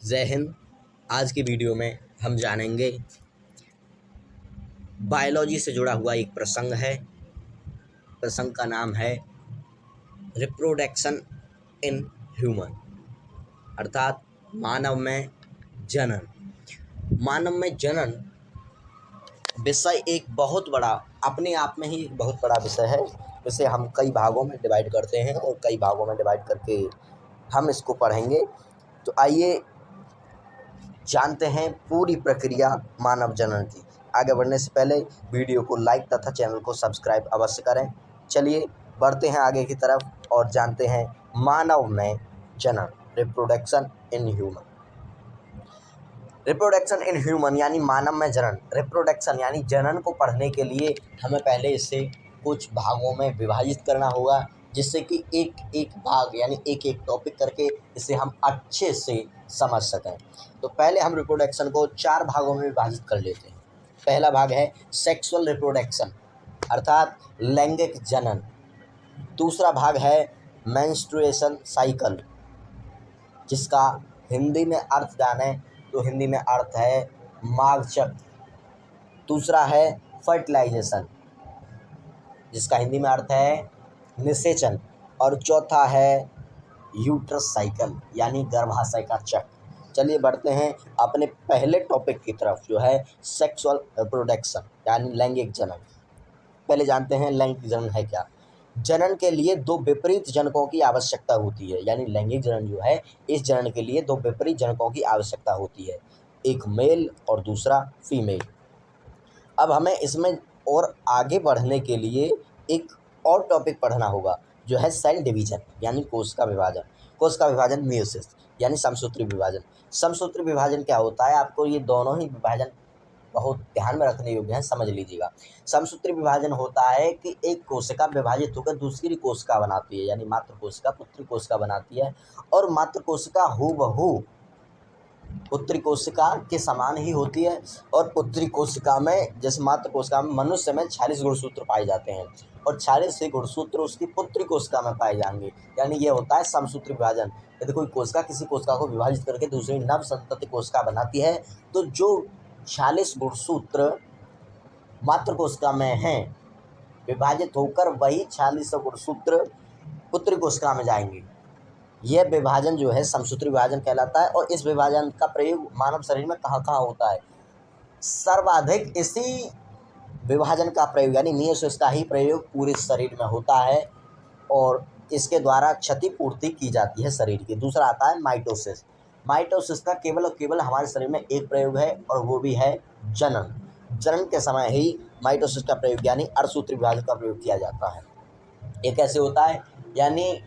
जय हिंद। आज की वीडियो में हम जानेंगे बायोलॉजी से जुड़ा हुआ एक प्रसंग है। प्रसंग का नाम है रिप्रोडक्शन इन ह्यूमन, अर्थात मानव में जनन। मानव में जनन विषय एक बहुत बड़ा, अपने आप में ही एक बहुत बड़ा विषय है। इसे हम कई भागों में डिवाइड करते हैं और कई भागों में डिवाइड करके हम इसको पढ़ेंगे। तो आइए जानते हैं पूरी प्रक्रिया मानव जनन की। आगे बढ़ने से पहले वीडियो को लाइक तथा चैनल को सब्सक्राइब अवश्य करें। चलिए बढ़ते हैं आगे की तरफ और जानते हैं मानव में जनन, reproduction in human. Reproduction in human यानी मानव में जनन। रिप्रोडक्शन यानी जनन को पढ़ने के लिए हमें पहले इसे कुछ भागों में विभाजित करना होगा, जिससे कि एक एक भाग यानी एक एक टॉपिक करके इसे हम अच्छे से समझ सकें। तो पहले हम रिप्रोडक्शन को 4 भागों में विभाजित कर लेते हैं। पहला भाग है सेक्सुअल रिप्रोडक्शन, अर्थात लैंगिक जनन। दूसरा भाग है मेंस्ट्रुएशन साइकिल, जिसका हिंदी में अर्थ जाने तो हिंदी में अर्थ है माघ चक्र। दूसरा है फर्टिलाइजेशन, जिसका हिंदी में अर्थ है निषेचन। और चौथा है यूट्रस साइकिल यानी गर्भाशय का चक्र। चलिए बढ़ते हैं अपने पहले टॉपिक की तरफ, जो है सेक्सुअल रिप्रोडक्शन यानी लैंगिक जनन। पहले जानते हैं लैंगिक जनन है क्या। जनन के लिए 2 विपरीत जनकों की आवश्यकता होती है, यानी लैंगिक जनन जो है, इस जनन के लिए 2 विपरीत जनकों की आवश्यकता होती है, एक मेल और दूसरा फीमेल। अब हमें इसमें और आगे बढ़ने के लिए एक और टॉपिक पढ़ना होगा, जो है सेल डिवीजन यानी कोश का विभाजन। कोश का विभाजन मियोसिस यानी समसूत्री विभाजन। समसूत्री विभाजन क्या होता है, आपको ये दोनों ही विभाजन बहुत ध्यान में रखने योग्य है, समझ लीजिएगा। समसूत्री विभाजन होता है कि एक कोशिका विभाजित होकर दूसरी कोशिका बनाती है, यानी मातृ कोशिका पुत्री कोशिका बनाती है, और मातृ कोशिका हूबहू पुत्री कोशिका के समान ही होती है। और पुत्री कोशिका में, जैसे मातृ कोशिका में मनुष्य में 46 गुणसूत्र पाए जाते हैं और 46 ही गुणसूत्र उसकी पुत्री कोशिका में पाए जाएंगे, यानी ये होता है समसूत्री विभाजन। यदि कोई कोशिका किसी कोशिका को विभाजित करके दूसरी नव संतति कोशिका बनाती है, तो जो 46 गुणसूत्र मातृ कोशिका में हैं विभाजित होकर वही 46 गुणसूत्र पुत्री कोशिका में जाएंगे। यह विभाजन जो है समसूत्री विभाजन कहलाता है। और इस विभाजन का प्रयोग मानव शरीर में कहाँ कहाँ होता है, सर्वाधिक इसी विभाजन का प्रयोग यानी मियोसिस का ही प्रयोग पूरे शरीर में होता है और इसके द्वारा क्षतिपूर्ति की जाती है शरीर की। दूसरा आता है माइटोसिस। माइटोसिस का केवल और केवल हमारे शरीर में एक प्रयोग है और वो भी है जनन। जनन के समय ही माइटोसिस का प्रयोग यानी अर्धसूत्री विभाजन का प्रयोग किया जाता है। ये कैसे होता है, यानी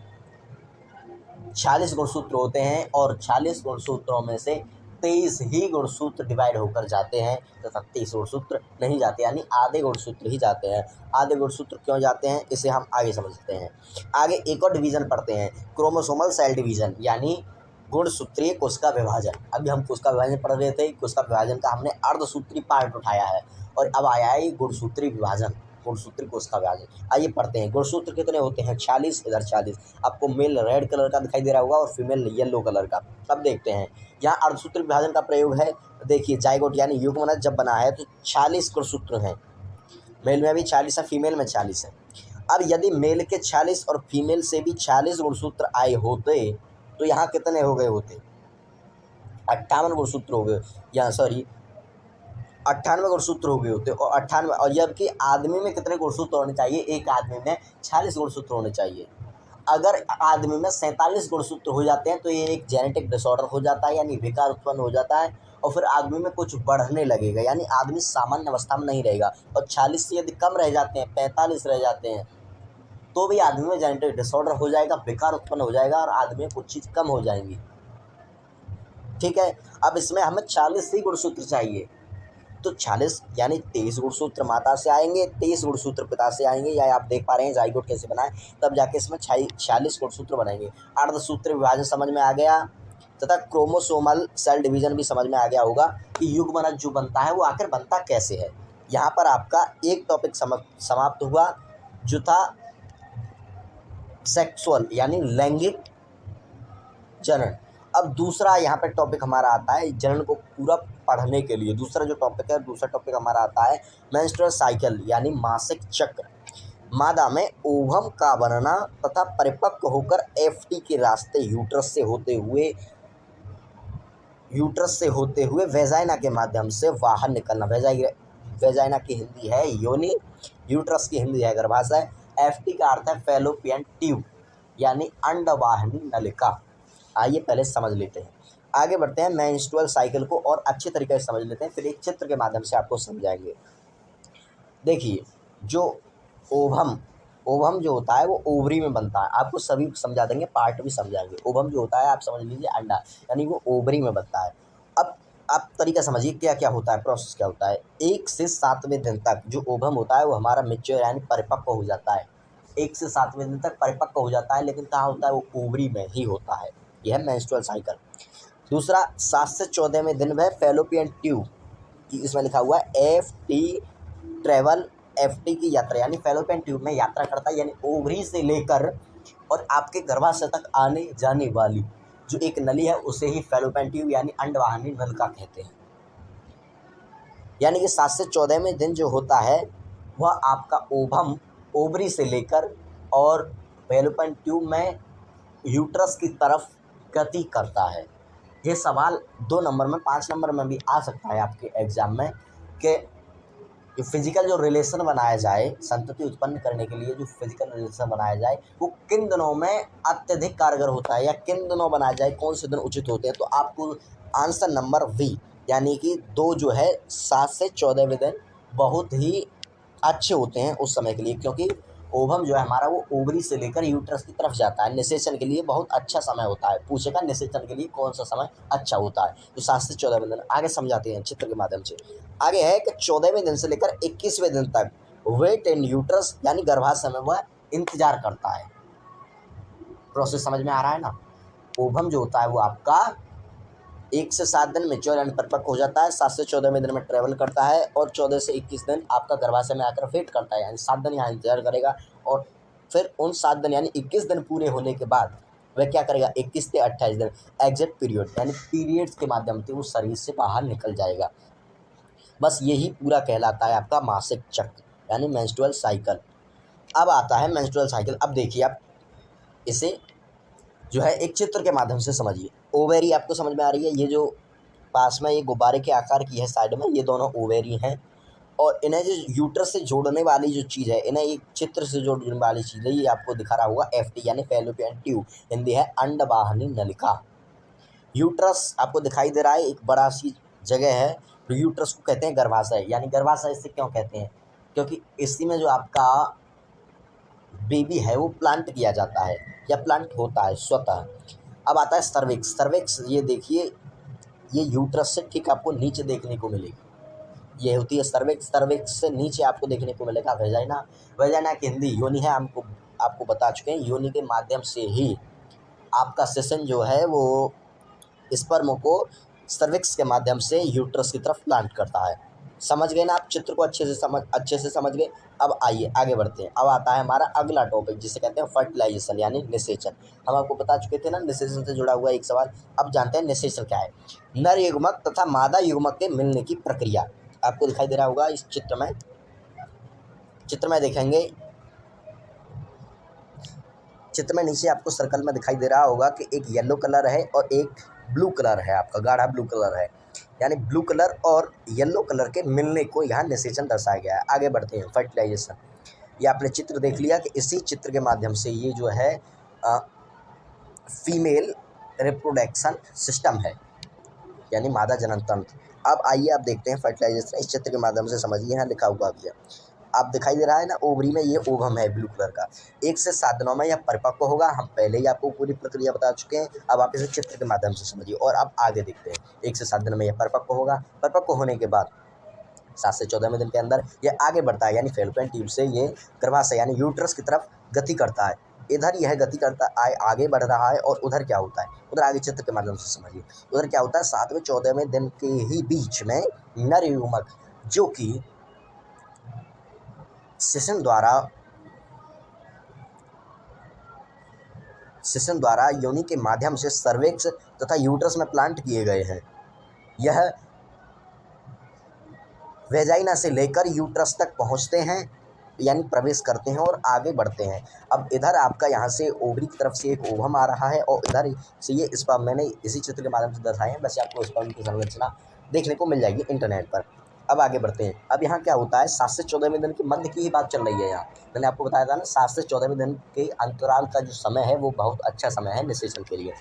46 गुणसूत्र होते हैं और 46 गुणसूत्रों में से 23 ही गुणसूत्र डिवाइड होकर जाते हैं तथा 23 गुणसूत्र नहीं जाते, यानी आधे गुणसूत्र ही जाते हैं। आधे गुणसूत्र क्यों जाते हैं, इसे हम आगे समझते हैं। आगे एक और डिवीजन पढ़ते हैं, क्रोमोसोमल सेल डिवीजन यानी गुणसूत्रीय कोशिका विभाजन। अभी हम कोशिका विभाजन पढ़ रहे थे, कोशिका विभाजन का हमने अर्धसूत्री पार्ट उठाया है और अब आया है गुणसूत्री विभाजन, गुणसूत्री कोशिका विभाजन। आइए पढ़ते हैं। गुणसूत्र कितने होते हैं, 46, इधर 46। आपको मेल रेड कलर का दिखाई दे रहा होगा और फीमेल येलो कलर का। अब देखते हैं यहाँ अर्धसूत्री विभाजन का प्रयोग है। देखिए जाइगोट यानी युग्मनज जब बना है तो 46 गुणसूत्र हैं, मेल में भी 40 है, फीमेल में 40 है। अब यदि मेल के 46 और फीमेल से भी 40 गुणसूत्र आए होते तो यहाँ कितने हो गए होते, 58 गुणसूत्र हो गए, या सॉरी 98 गुणसूत्र हो गए होते। और 98, और जबकि आदमी में कितने गुणसूत्र होने चाहिए, एक आदमी में 46 गुणसूत्र होने चाहिए। अगर आदमी में 47 गुणसूत्र हो जाते हैं तो ये एक जेनेटिक डिसऑर्डर हो जाता है, यानी विकार उत्पन्न हो जाता है और फिर आदमी में कुछ बढ़ने लगेगा, यानी आदमी सामान्य अवस्था में नहीं रहेगा। और 40 से यदि कम रह जाते हैं, 45 रह जाते हैं, तो भी आदमी में जेनेटिक डिसऑर्डर हो जाएगा, विकार उत्पन्न हो जाएगा और आदमी में कुछ चीज़ कम हो जाएंगी। ठीक है, अब इसमें हमें 40 ही गुणसूत्र चाहिए, तो 40 यानी 23 गुणसूत्र माता से आएंगे, 23 गुणसूत्र पिता से आएंगे, या आप देख पा रहे हैं जाइगोट कैसे बनाएं, तब जाके इसमें 46 गुणसूत्र बनेंगे। अर्धसूत्र विभाजन समझ में आ गया तथा क्रोमोसोमल सेल डिवीजन भी समझ में आ गया होगा कि युग्मनज जो बनता है वो आखिर बनता कैसे है। यहाँ पर आपका एक टॉपिक समाप्त हुआ, जो था सेक्सुअल यानी लैंगिक जनन। अब दूसरा यहाँ पे टॉपिक हमारा आता है जनन को पूरा पढ़ने के लिए। दूसरा जो टॉपिक है, दूसरा टॉपिक हमारा आता है मेंस्ट्रुअल साइकिल यानी मासिक चक्र। मादा में ओवम का बनना तथा परिपक्व होकर एफटी के रास्ते यूट्रस से होते हुए वेजाइना के माध्यम से बाहर निकलना। वेजाइना की हिंदी है योनि, यूट्रस की हिंदी है गर्भाशय, एफटी का अर्थ है फैलोपियन ट्यूब यानी अंडवाहिनी नलिका। आइए पहले समझ लेते हैं, आगे बढ़ते हैं। मेंस्ट्रुअल साइकिल को और अच्छे तरीके से समझ लेते हैं, फिर एक चित्र के माध्यम से आपको समझाएंगे। देखिए, जो ओवम जो होता है वो ओवरी में बनता है। आपको सभी समझा देंगे, पार्ट भी समझाएंगे। ओवम जो होता है आप समझ लीजिए अंडा, यानी वो ओवरी में बनता है। अब आप तरीका समझिए क्या क्या होता है, प्रोसेस क्या होता है। 1 से 7वें दिन तक जो ओवम होता है वो हमारा मैच्योर यानी परिपक्व हो जाता है। 1 से 7वें दिन तक परिपक्व हो जाता है, लेकिन कहाँ होता है, वो ओवरी में ही होता है। यह है मेंस्ट्रुअल साइकिल। दूसरा, 7 से 14वें दिन वह फैलोपियन ट्यूब, इसमें लिखा हुआ है एफटी की यात्रा यानी फैलोपियन ट्यूब में यात्रा करता है, यानी ओवरी से लेकर और आपके गर्भाशय तक आने जाने वाली जो एक नली है उसे ही फैलोपियन ट्यूब यानी अंडवाहिनी नलिका कहते हैं। यानी कि 7 से 14वें दिन जो होता है वह आपका ओवम ओवरी से लेकर और फैलोपियन ट्यूब में यूट्रस की तरफ गति करता है। ये सवाल 2 नंबर में, 5 नंबर में भी आ सकता है आपके एग्जाम में कि फिजिकल जो रिलेशन बनाया जाए, संतति उत्पन्न करने के लिए जो फिजिकल रिलेशन बनाया जाए वो किन दिनों में अत्यधिक कारगर होता है या किन दिनों बनाया जाए, कौन से दिन उचित होते हैं। तो आपको आंसर नंबर वी यानी कि 2 जो है 7 से 14वें दिन बहुत ही अच्छे होते हैं उस समय के लिए, क्योंकि ओवम जो है हमारा वो ओवरी से लेकर यूट्रस की तरफ जाता है। निषेचन के लिए बहुत अच्छा समय होता है। पूछेगा निषेचन के लिए कौन सा समय अच्छा होता है, तो 7 से 14वें दिन। आगे समझाते हैं चित्र के माध्यम से। आगे है कि 14वें दिन से लेकर 21वें दिन तक वेट इन यूट्रस यानी गर्भाशय में वह इंतजार करता है। प्रोसेस समझ में आ रहा है ना। ओवम जो होता है वो आपका 1 से 7 दिन मेच्योर यानी परिपक्व हो जाता है, 7 से 14वें दिन में ट्रेवल करता है और 14 से 21 दिन आपका गर्भाशय में आकर वेट करता है, यानी 7 दिन यहाँ इंतजार करेगा। और फिर उन 7 दिन यानी 21 दिन पूरे होने के बाद वह क्या करेगा, 21 से 28 दिन एग्जिट पीरियड यानी पीरियड्स के माध्यम से वो शरीर से बाहर निकल जाएगा। बस यही पूरा कहलाता है आपका मासिक चक्र यानी मेंस्ट्रुअल साइकिल। अब आता है मेंस्ट्रुअल साइकिल। अब देखिए आप इसे जो है एक चित्र के माध्यम से समझिए। ओवेरी आपको समझ में आ रही है, ये जो पास में ये गुब्बारे के आकार की है साइड में, ये दोनों ओवेरी हैं और इन्हें जो यूट्रस से जोड़ने वाली जो चीज़ है, इन्हें एक चित्र से जोड़ने वाली चीज़ है, ये आपको दिखा रहा होगा एफटी यानी फैलोपियन ट्यूब, हिंदी है अंडवाहिनी नलिका। यूट्रस आपको दिखाई दे रहा है, एक बड़ा सी जगह है, तो यूट्रस को कहते हैं गर्भाशय। यानी गर्भाशय इसे क्यों कहते हैं, क्योंकि इसी में जो आपका बेबी है वो प्लांट किया जाता है या प्लांट होता है स्वतः। अब आता है सर्विक्स। सर्विक्स ये देखिए, ये यूट्रस से ठीक आपको नीचे देखने को मिलेगी, ये होती है सर्विक्स। सर्विक्स से नीचे आपको देखने को मिलेगा वेजाइना। वेजाइना की हिंदी योनि है, आपको बता चुके हैं। योनि के माध्यम से ही आपका सेशन जो है वो स्पर्म को सर्विक्स के माध्यम से यूट्रस की तरफ प्लांट करता है। समझ गए ना आप, चित्र को अच्छे से समझ गए। अब आइए आगे बढ़ते हैं। अब आता है हमारा अगला टॉपिक जिसे कहते हैं फर्टिलाइजेशन यानी निषेचन। हम आपको बता चुके थे ना निषेचन से जुड़ा हुआ एक सवाल। अब जानते हैं निषेचन क्या है। नर युग्मक तथा मादा युग्मक के मिलने की प्रक्रिया आपको दिखाई दे रहा होगा इस चित्र में। चित्र में देखेंगे, चित्र में नीचे आपको सर्कल में दिखाई दे रहा होगा कि एक येलो कलर है और एक ब्लू कलर है, आपका गाढ़ा ब्लू कलर है। यानी ब्लू कलर और येलो कलर के मिलने को यहाँ निषेचन दर्शाया गया है। आगे बढ़ते हैं फर्टिलाइजेशन। ये आपने चित्र देख लिया कि इसी चित्र के माध्यम से ये जो है फीमेल रिप्रोडक्शन सिस्टम है यानी मादा जनन तंत्र। अब आइए आप देखते हैं फर्टिलाइजेशन, इस चित्र के माध्यम से समझिए। यहाँ लिखा हुआ भी है, आप दिखाई दे रहा है ना, ओवरी में ये ओवम है ब्लू कलर का। 1 से 7 दिनों में यह परिपक्व होगा। हम पहले ही आपको पूरी प्रक्रिया बता चुके हैं, अब आप इसे चित्र के माध्यम से समझिए और अब आगे देखते हैं। 1 से 7 दिनों में यह परिपक्व होगा। परिपक्व होने के बाद 7 से 14वें दिन के अंदर यह आगे बढ़ता है, यानी फैलोपियन ट्यूब से ये गर्भाशय यानी यूट्रस की तरफ गति करता है। इधर यह गति करता है, आगे बढ़ रहा है, और उधर क्या होता है, उधर आगे चित्र के माध्यम से समझिए। उधर क्या होता है, 7वें 14वें दिन के ही बीच में नर युग्मक जो कि सेशन द्वारा योनि के माध्यम से सर्विक्स तथा यूट्रस में प्लांट किए गए हैं। यह वेजाइना से लेकर यूट्रस तक पहुंचते हैं यानी प्रवेश करते हैं और आगे बढ़ते हैं। अब इधर आपका यहाँ से ओवरी की तरफ से एक ओवम आ रहा है और इधर से ये स्पर्म, मैंने इसी चित्र के माध्यम से दर्शाए हैं, वैसे आपको स्पर्म की संरचना देखने को मिल जाएगी इंटरनेट पर। अब आगे बढ़ते हैं। अब यहाँ क्या होता है, 7 से 14वें दिन के मध्य की ही बात चल रही है। यहाँ मैंने आपको बताया था ना, 7 से 14वें दिन के अंतराल का जो समय है वो बहुत अच्छा समय है निषेचन के लिए।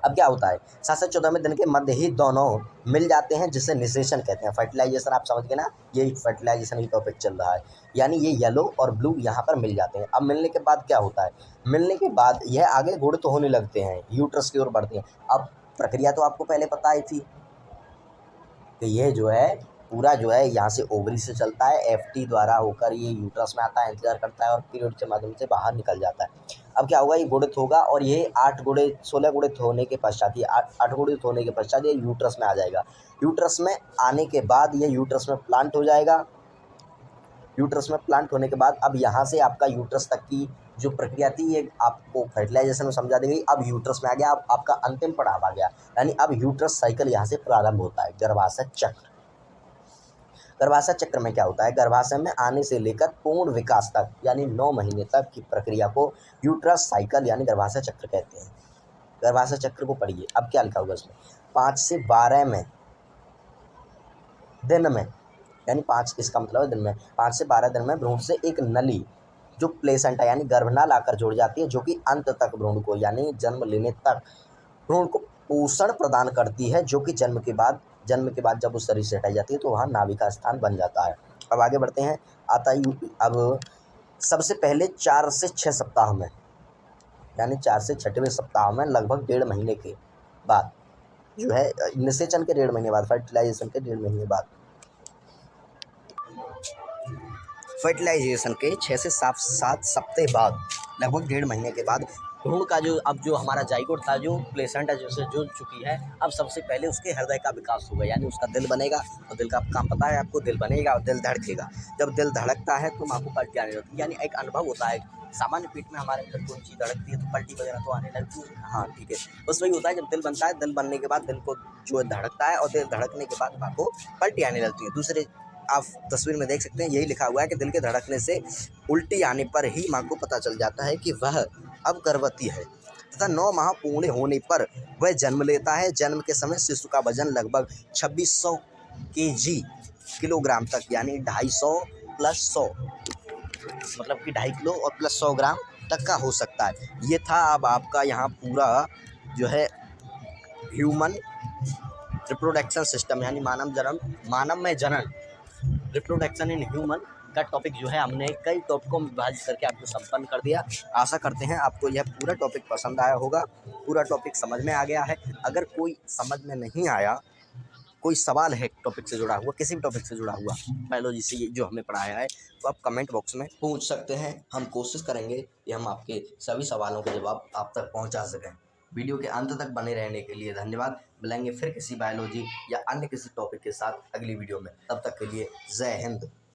अब क्या होता है, 7 से 14वें दिन के मध्य ही दोनों मिल जाते हैं, जिसे निषेचन कहते हैं। फर्टिलाइजेशन आप समझ गए ना, ये फर्टिलाइजेशन की टॉपिक चल रहा है, यानी ये येलो और ब्लू यहाँ पर मिल जाते हैं। अब मिलने के बाद क्या होता है, मिलने के बाद यह आगे गुणित होने लगते हैं, यूट्रस की ओर बढ़ते हैं। अब प्रक्रिया तो आपको पहले पता ही थी कि ये जो है पूरा जो है यहाँ से ओवरी से चलता है, एफटी द्वारा होकर ये यूट्रस में आता है, इंतजार करता है और पीरियड के माध्यम से बाहर निकल जाता है। अब क्या होगा, ये गुणित होगा और ये 16 गुणित होने के पश्चात, ये 8 गुणित होने के पश्चात ये यूट्रस में आ जाएगा। यूट्रस में आने के बाद ये यूट्रस में प्लांट हो जाएगा। यूट्रस में प्लांट होने के बाद अब यहाँ से आपका यूट्रस तक की जो प्रक्रिया थी ये आपको फर्टिलाइजेशन में समझा दी गई। अब यूट्रस में आ गया, अब आपका अंतिम पड़ाव आ गया, यानी अब यूट्रस साइकिल यहाँ से प्रारंभ होता है, गर्भाशय चक्र। गर्भाशय चक्र में क्या होता है, गर्भाशय में आने से लेकर पूर्ण विकास तक यानी 9 महीने तक की प्रक्रिया को यूट्रस साइकिल यानी गर्भाशय चक्र कहते हैं। गर्भाशय चक्र को पढ़िए। अब क्या लिखा होगा इसमें, 5 से 12 दिन में यानी 5, इसका मतलब है दिन में, 5 से 12 दिन में भ्रूण से एक नली जो प्लेसेंटा यानी गर्भनाल आकर जुड़ जाती है, जो कि अंत तक भ्रूण को यानी जन्म लेने तक भ्रूण को पोषण प्रदान करती है, जो कि जन्म के बाद जब उस शरीर से हटाई जाती है तो वहाँ नाभि का स्थान बन जाता है। अब आगे बढ़ते हैं। अब सबसे पहले 4 से 6 सप्ताह में यानी 4 से 6वें सप्ताह में लगभग 1.5 महीने के बाद जो है निषेचन के 1.5 महीने बाद, फर्टिलाइजेशन के 1.5 महीने बाद, फर्टिलाइजेशन के 6 से 7 सप्ताह बाद, लगभग 1.5 महीने के बाद भ्रूण का जो हमारा जाइगोट था, जो प्लेसेंटा जैसे जुड़ चुकी है, अब सबसे पहले उसके हृदय का विकास होगा, यानी उसका दिल बनेगा। और दिल का काम पता है आपको, दिल बनेगा और दिल धड़केगा। जब दिल धड़कता है तो माँ को पलटी आने लगती है, यानी एक अनुभव होता है। सामान्य पेट में हमारे अंदर कोई चीज़ धड़कती है तो पलटी वगैरह तो आने लगती है, हाँ ठीक है, बस वही होता है। जब दिल बनता है, दिल बनने के बाद दिल को जो है धड़कता है और दिल धड़कने के बाद माँ को पलटी आने लगती है। दूसरे आप तस्वीर में देख सकते हैं, यही लिखा हुआ है कि दिल के धड़कने से उल्टी आने पर ही माँ को पता चल जाता है कि वह अब गर्भवती है, तथा 9 माह पूर्ण होने पर वह जन्म लेता है। जन्म के समय शिशु का वजन लगभग 2600 किलोग्राम तक यानी 250 प्लस 100, मतलब कि 2.5 किलो और प्लस 100 ग्राम तक का हो सकता है। ये था अब आपका यहाँ पूरा जो है ह्यूमन रिप्रोडक्शन सिस्टम यानी मानव में जनन, रिप्रोडक्शन इन ह्यूमन का टॉपिक जो है हमने कई टॉपिकों में विभाजित करके आपको संपन्न कर दिया। आशा करते हैं आपको यह पूरा टॉपिक पसंद आया होगा, पूरा टॉपिक समझ में आ गया है। अगर कोई समझ में नहीं आया, कोई सवाल है टॉपिक से जुड़ा हुआ, किसी भी टॉपिक से जुड़ा हुआ बायोलॉजी से जो हमें पढ़ाया है, तो आप कमेंट बॉक्स में पूछ सकते हैं। हम कोशिश करेंगे कि हम आपके सभी सवालों के जवाब आप तक पहुंचा सकें। वीडियो के अंत तक बने रहने के लिए धन्यवाद। मिलेंगे फिर किसी बायोलॉजी या अन्य किसी टॉपिक के साथ अगली वीडियो में, तब तक के लिए जय हिंद।